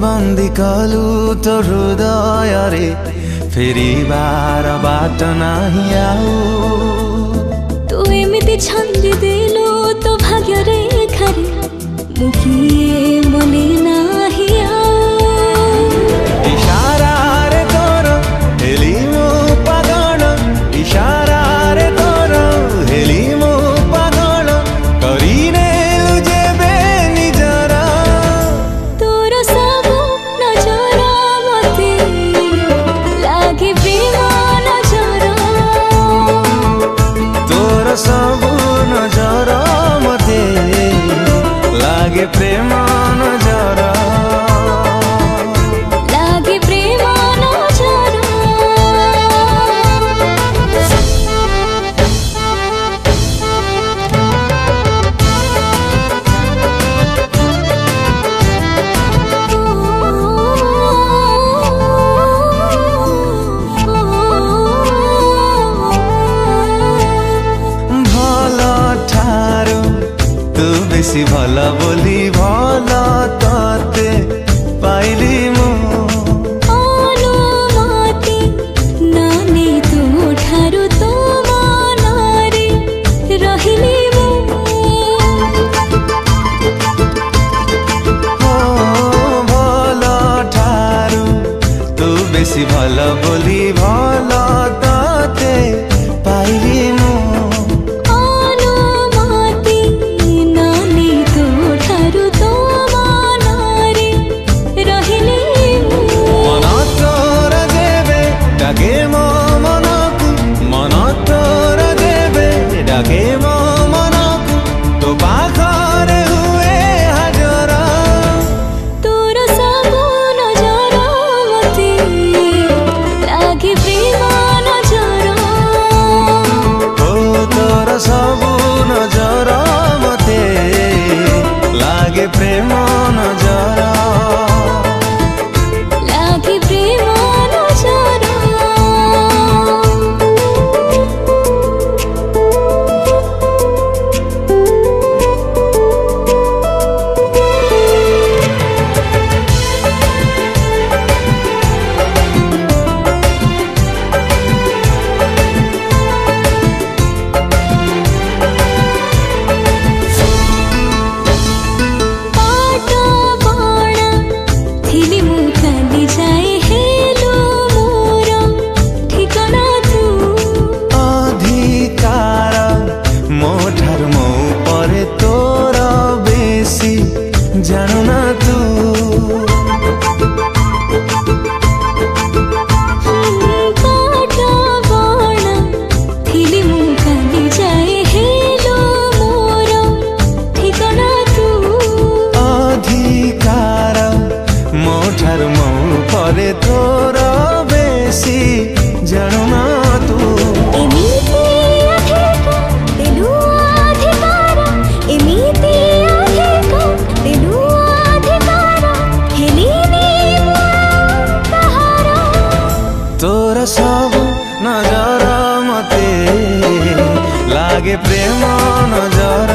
बंदी कलु तो हृदय रे फेरिबार बाट नाही आउ तू एमिति छंदी देलु तो भाग्य रेखा रे मुखिए मने नाही आउ इशारा रे तोर हेली मो पागल इशारा रे तोर हेली मो पागल करिने जेबे निजर तोर सब नजर मते लागे प्रेम नजर तोर सब नजर मते लागे प्रेम नजर लागे प्रेम नजर भल ठारू तू बेसी भल बोली भल तते पाइली मु अनुमति नानी तू ठारू तो मनारे रहिली भल ठारू तू बेसी भल बोली भल तते पाइली मु अनुमति नानी तू ठारू तो मनारे रहिली मन तोर देवे डाके मो मनकु मन तोर देवे डाके मो मनकु तो पाखरे हुए हाजर तोर सब नजर मते लागे प्रेम नजर ओ तोर सब नजर मते लागे प्रेम नजर लागे प्रेम नजर पाट बणा थिली मु काली जाए हेलो मोर ठिकाना तू अधिकार मो ठार मो परे तोर बेसी जानु ना तू पाट बणा थिली मु काली जाए हेलो मोर ठिकाना तू अधिकार मो ठार मो परे तोर बेसी जानु ना तू एमिति अधिकार तेलु अधिकार एमिति अधिकार तेलु अधिकार हेलिनी कहार तोर सब नजर मते लागे प्रेम नजर